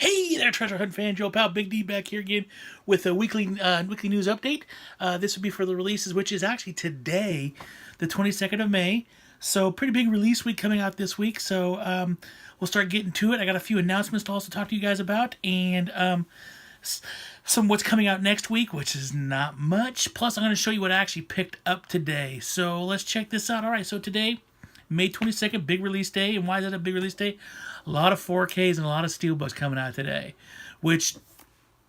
Hey there, Treasure Hunt fan, Joe Pal, Big D back here again with a weekly news update. This would be for the releases, which is actually today, the 22nd of May. So pretty big release week coming out this week. So we'll start getting to it. I got a few announcements to also talk to you guys about, and some what's coming out next week, which is not much. Plus, I'm going to show you what I actually picked up today. So let's check this out. All right, so today, May 22nd, big release day. And why is that a big release day? A lot of 4Ks and a lot of Steelbooks coming out today, which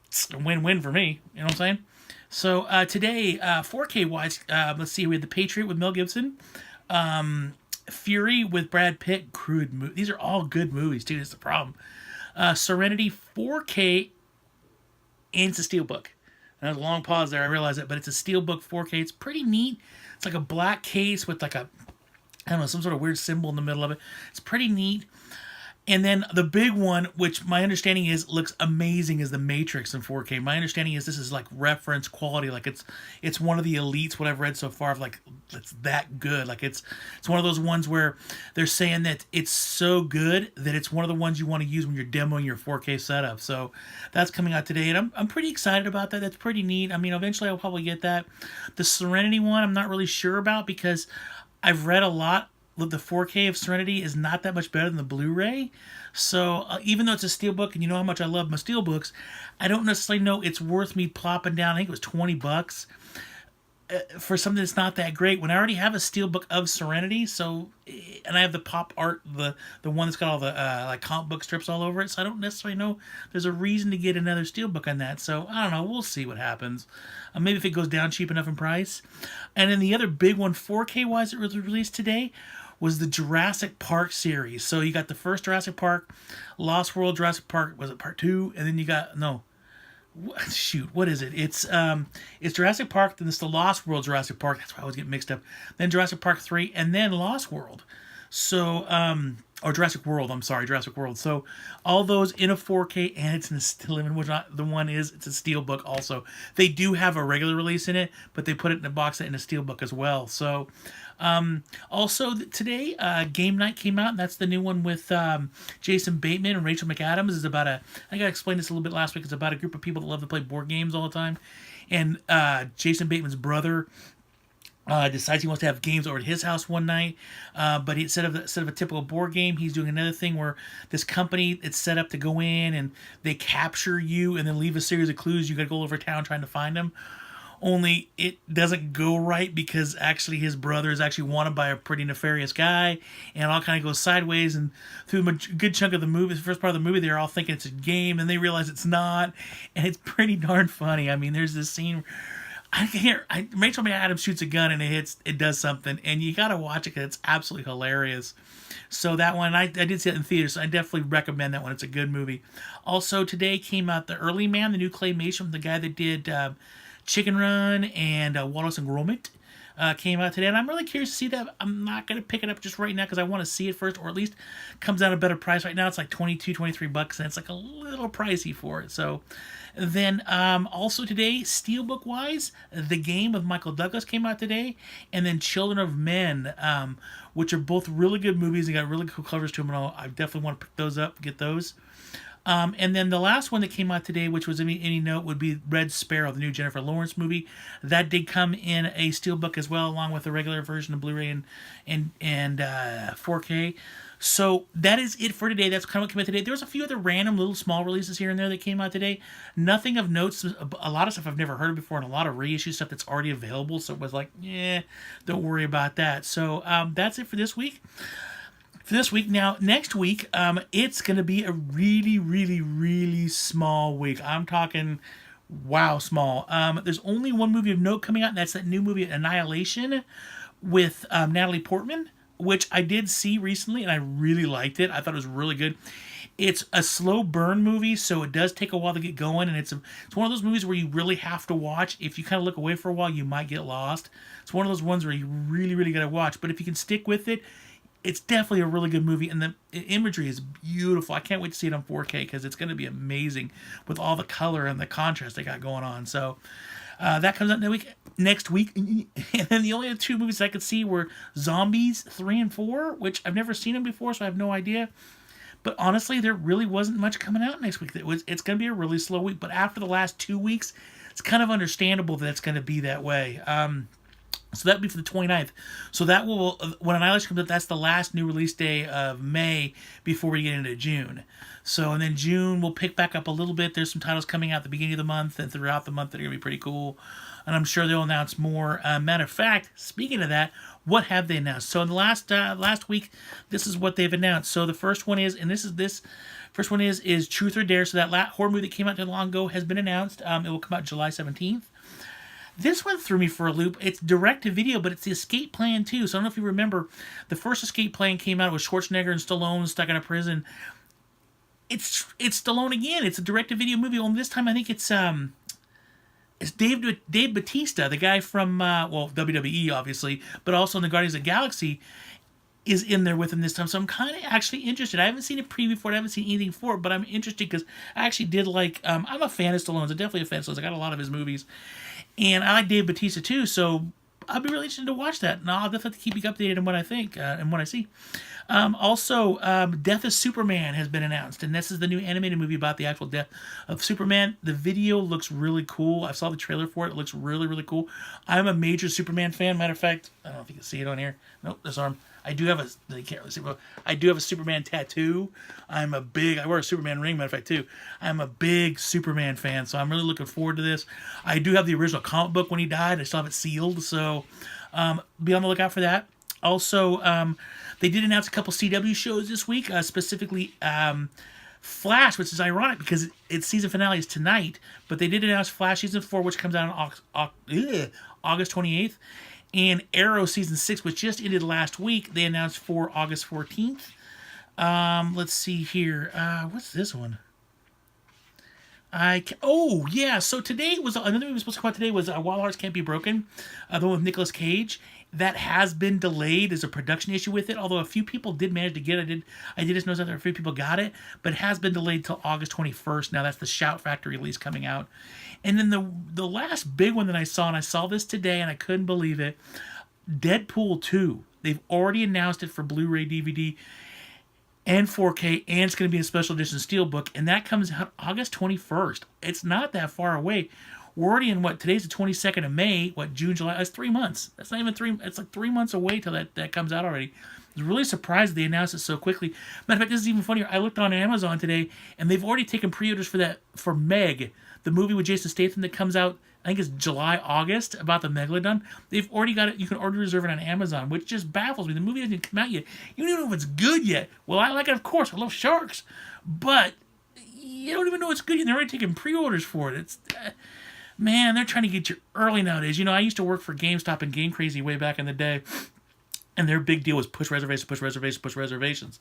is a win-win for me. You know what I'm saying? So today, 4K wise, let's see. We had The Patriot with Mel Gibson, Fury with Brad Pitt. These are all good movies, dude. It's the problem. Serenity 4K, and it's a Steelbook. And there's a long pause there. I realize it, but it's a Steelbook 4K. It's pretty neat. It's like a black case with like a, I don't know, some sort of weird symbol in the middle of it. It's pretty neat. And then the big one, which my understanding is looks amazing, is The Matrix in 4K. My understanding is this is like reference quality, like it's one of the elites. What I've read so far, of like it's that good. Like it's one of those ones where they're saying that it's so good that it's one of the ones you want to use when you're demoing your 4K setup. So that's coming out today, and I'm pretty excited about that. That's pretty neat. I mean, eventually I'll probably get that. The Serenity one, I'm not really sure about because I've read a lot. The 4K of Serenity is not that much better than the Blu-ray. So even though it's a steelbook, and you know how much I love my steelbooks, I don't necessarily know it's worth me plopping down. I think it was $20 for something that's not that great when I already have a steelbook of Serenity. So, and I have the pop art, the one that's got all the like comic book strips all over it. So I don't necessarily know there's a reason to get another steelbook on that. So I don't know. We'll see what happens. Maybe if it goes down cheap enough in price. And then the other big one, 4K wise, that was released today was the Jurassic Park series. So you got the first Jurassic Park, Lost World, Jurassic Park, was it part 2? And then you got, no, shoot, what is it? It's Jurassic Park, then it's the Lost World Jurassic Park. That's why I always get mixed up. Then Jurassic Park 3, and then Lost World. So, or Jurassic World, I'm sorry, Jurassic World. So all those in a 4K, and it's in a still living, which not the one is, it's a steelbook also. They do have a regular release in it, but they put it in a box set in a steelbook as well. So also today, Game Night came out, and that's the new one with Jason Bateman and Rachel McAdams. It's about I think I explained this a little bit last week. It's about a group of people that love to play board games all the time, and Jason Bateman's brother decides he wants to have games over at his house one night, but instead of a typical board game, he's doing another thing where this company, it's set up to go in and they capture you and then leave a series of clues. You got to go all over town trying to find them. Only it doesn't go right because actually his brother is actually wanted by a pretty nefarious guy, and it all kind of goes sideways. And through a good chunk of the movie, the first part of the movie, they're all thinking it's a game, and they realize it's not, and it's pretty darn funny. I mean, there's this scene. Rachel McAdams shoots a gun and it does something, and you gotta watch it because it's absolutely hilarious. So that one, I did see it in theaters, so I definitely recommend that one. It's a good movie. Also today came out The Early Man, the new claymation from the guy that did Chicken Run and Wallace and Gromit. Came out today, and I'm really curious to see that. I'm not going to pick it up just right now because I want to see it first, or at least comes out a better price. Right now it's like $22-23, and it's like a little pricey for it. So then also today, steelbook wise, The Game with Michael Douglas came out today, and then Children of Men, which are both really good movies. They got really cool covers to them, and I definitely want to pick those up, get those. And then the last one that came out today, which was any note, would be Red Sparrow, the new Jennifer Lawrence movie. That did come in a steelbook as well, along with the regular version of Blu-ray and 4K. So that is it for today. That's kind of what came out today. There was a few other random little small releases here and there that came out today. Nothing of notes. A lot of stuff I've never heard of before, and a lot of reissue stuff that's already available. So it was like, don't worry about that. So that's it for this week. Now, next week, it's going to be a really, really, really small week. I'm talking, wow, small. There's only one movie of note coming out, and that's that new movie, Annihilation, with Natalie Portman, which I did see recently, and I really liked it. I thought it was really good. It's a slow burn movie, so it does take a while to get going, and it's one of those movies where you really have to watch. If you kind of look away for a while, you might get lost. It's one of those ones where you really, really got to watch, but if you can stick with it, it's definitely a really good movie, and the imagery is beautiful. I can't wait to see it on 4K because it's going to be amazing with all the color and the contrast they got going on. So that comes out next week. And then the only other two movies I could see were Zombies 3 and 4, which I've never seen them before, so I have no idea. But honestly, there really wasn't much coming out next week. It's going to be a really slow week. But after the last 2 weeks, it's kind of understandable that it's going to be that way. So that'd be for the 29th. So that will, when Annihilation comes out, that's the last new release day of May before we get into June. So, and then June will pick back up a little bit. There's some titles coming out at the beginning of the month and throughout the month that are going to be pretty cool. And I'm sure they'll announce more. Matter of fact, speaking of that, what have they announced? So in the last week, this is what they've announced. So the first one is, and this first one is Truth or Dare. So that horror movie that came out too long ago has been announced. It will come out July 17th. This one threw me for a loop. It's direct to video, but it's the Escape Plan too. So I don't know if you remember, the first Escape Plan came out with Schwarzenegger and Stallone stuck in a prison. It's Stallone again. It's a direct to video movie. Only this time I think it's Dave Bautista, the guy from WWE obviously, but also in the Guardians of the Galaxy, is in there with him this time. So I'm kind of actually interested. I haven't seen a preview for it. I haven't seen anything for it, but I'm interested because I actually did like. I'm a fan of Stallone's. I'm definitely a fan of Stallone's. I got a lot of his movies. And I like Dave Bautista too, so I'll be really interested to watch that. And I'll definitely keep you updated on what I think and what I see. Also, Death of Superman has been announced, and this is the new animated movie about the actual death of Superman. The video looks really cool. I saw the trailer for it. It looks really, really cool. I'm a major Superman fan. Matter of fact, I don't know if you can see it on here. Nope, this arm. I do have you can't really see, but I do have a Superman tattoo. I wear a Superman ring, matter of fact, too. I'm a big Superman fan, so I'm really looking forward to this. I do have the original comic book when he died. I still have it sealed, so be on the lookout for that. Also, they did announce a couple CW shows this week, specifically Flash, which is ironic because its season finale is tonight, but they did announce Flash Season 4, which comes out on August 28th. And Arrow Season 6, which just ended last week, they announced for August 14th. Let's see here. What's this one? So today was another movie we were supposed to come out today was Wild Hearts Can't Be Broken, the one with Nicolas Cage. That has been delayed. There's a production issue with it, although a few people did manage to get it. I did just notice that a few people got it, but it has been delayed till August 21st. Now that's the Shout Factory release coming out. And then the last big one that I saw, and I saw this today and I couldn't believe it, Deadpool 2. They've already announced it for Blu-ray, DVD, and 4K, and it's going to be a special edition steelbook, and that comes out August 21st. It's not that far away. We're already in today's the 22nd of May, June, July, that's 3 months. That's not even it's like 3 months away till that comes out already. I was really surprised they announced it so quickly. Matter of fact, this is even funnier. I looked on Amazon today, and they've already taken pre-orders for Meg, the movie with Jason Statham that comes out, I think it's July, August, about the Megalodon. They've already got it. You can already reserve it on Amazon, which just baffles me. The movie hasn't come out yet. You don't even know if it's good yet. Well, I like it, of course. I love sharks. But you don't even know it's good yet. They're already taking pre-orders for it. It's... man, they're trying to get you early nowadays. You know, I used to work for GameStop and Game Crazy way back in the day, and their big deal was push reservations.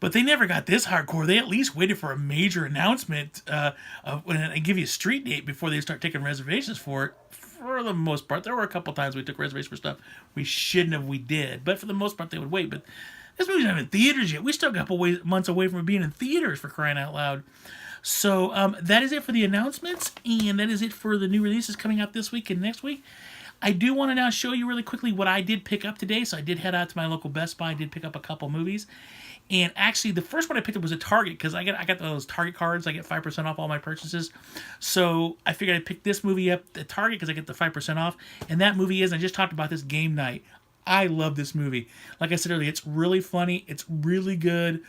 But they never got this hardcore. They at least waited for a major announcement and give you a street date before they start taking reservations for it. For the most part, there were a couple times we took reservations for stuff we shouldn't have. We did, but for the most part, they would wait. But this movie's not even in theaters yet. We still got a couple months away from it being in theaters, for crying out loud. So that is it for the announcements, and that is it for the new releases coming out this week and next week. I do want to now show you really quickly what I did pick up today. So I did head out to my local Best Buy. I did pick up a couple movies. And actually, the first one I picked up was a Target, because I got those Target cards. I get 5% off all my purchases. So I figured I'd pick this movie up at Target because I get the 5% off. And that movie is, I just talked about this, Game Night. I love this movie. Like I said earlier, it's really funny. It's really good.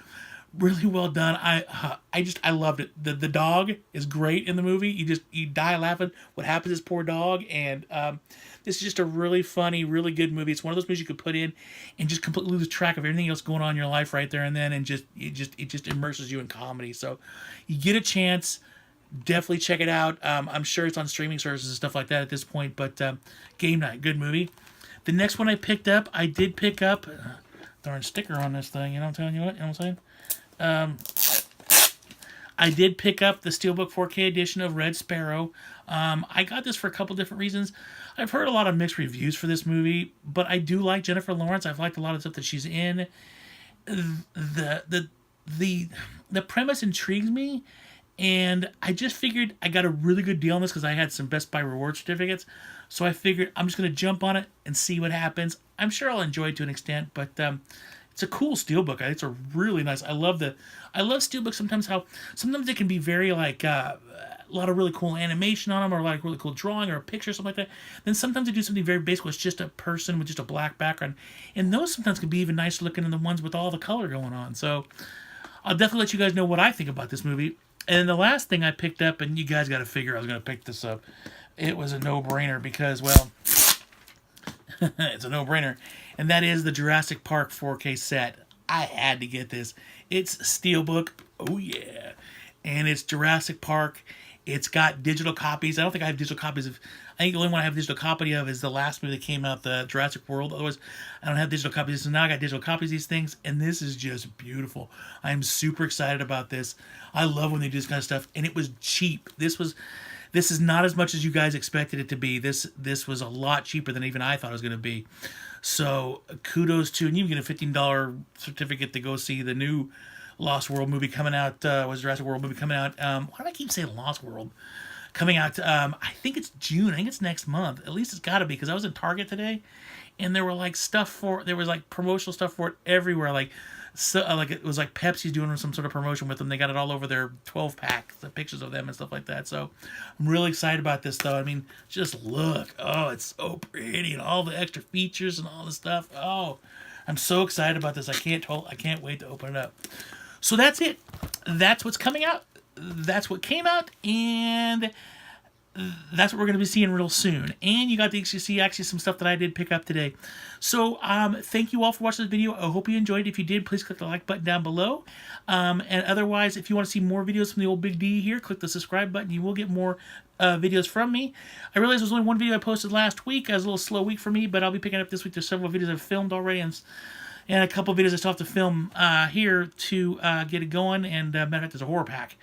Really well done. I loved it. The dog is great in the movie. You die laughing. What happened to this poor dog? And this is just a really funny, really good movie. It's one of those movies you could put in and just completely lose track of everything else going on in your life right there and then, and it just immerses you in comedy. So you get a chance, definitely check it out. I'm sure it's on streaming services and stuff like that at this point. But Game Night, good movie. The next one I picked up, I did pick up darn sticker on this thing. You know what I'm telling you? What? You know what I'm saying? I did pick up the Steelbook 4K edition of Red Sparrow. I got this for a couple different reasons. I've heard a lot of mixed reviews for this movie, but I do like Jennifer Lawrence. I've liked a lot of stuff that she's in. The premise intrigues me, and I just figured I got a really good deal on this because I had some Best Buy reward certificates. So I figured I'm just going to jump on it and see what happens. I'm sure I'll enjoy it to an extent, but it's a cool steelbook. It's a really nice. I love steelbooks. Sometimes sometimes they can be very like a lot of really cool animation on them, or like really cool drawing or a picture or something like that. Then sometimes they do something very basic, where it's just a person with just a black background, and those sometimes can be even nicer looking than the ones with all the color going on. So I'll definitely let you guys know what I think about this movie. And the last thing I picked up, and you guys got to figure I was going to pick this up. It was a no-brainer because, well, it's a no-brainer, and that is the Jurassic Park 4K set. I had to get this. It's steelbook, oh yeah, and it's Jurassic Park. It's got digital copies. I don't think I have digital copies of. I think the only one I have a digital copy of is the last movie that came out, the Jurassic World. Otherwise, I don't have digital copies. So now I got digital copies of these things, and this is just beautiful. I am super excited about this. I love when they do this kind of stuff, and it was cheap. This is not as much as you guys expected it to be. This was a lot cheaper than even I thought it was going to be. So kudos to, and you can get a $15 certificate to go see the new Lost World movie coming out. Was Jurassic World movie coming out? Why do I keep saying Lost World? Coming out, I think it's June. I think it's next month. At least it's got to be, because I was in Target today, and there were like there was like promotional stuff for it everywhere. Like, so like it was like Pepsi's doing some sort of promotion with them. They got it all over their 12-pack, the pictures of them and stuff like that. So I'm really excited about this, though. I mean, just look. Oh, it's so pretty, and all the extra features and all the stuff. Oh, I'm so excited about this. I can't wait to open it up. So that's it. That's what's coming out. That's what came out, and that's what we're going to be seeing real soon. And you got to see actually some stuff that I did pick up today. So thank you all for watching this video. I hope you enjoyed it. If you did, please click the like button down below. And otherwise, if you want to see more videos from the old Big D here, click the subscribe button. You will get more videos from me. I realized there was only one video I posted last week. It was a little slow week for me, but I'll be picking up this week. There's several videos I've filmed already, and a couple of videos I still have to film here to get it going. And matter of fact, there's a horror pack.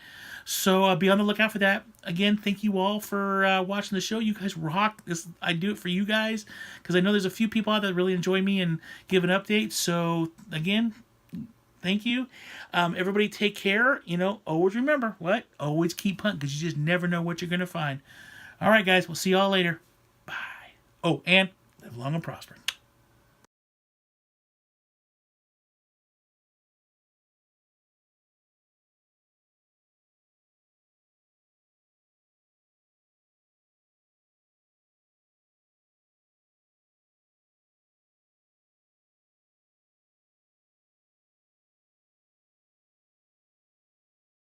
So be on the lookout for that. Again, thank you all for watching the show. You guys rock. I do it for you guys, because I know there's a few people out there that really enjoy me and give an update. So again, thank you. Everybody take care. Always remember, what? Always keep hunting, because you just never know what you're going to find. All right, guys. We'll see y'all later. Bye. Oh, and live long and prosper.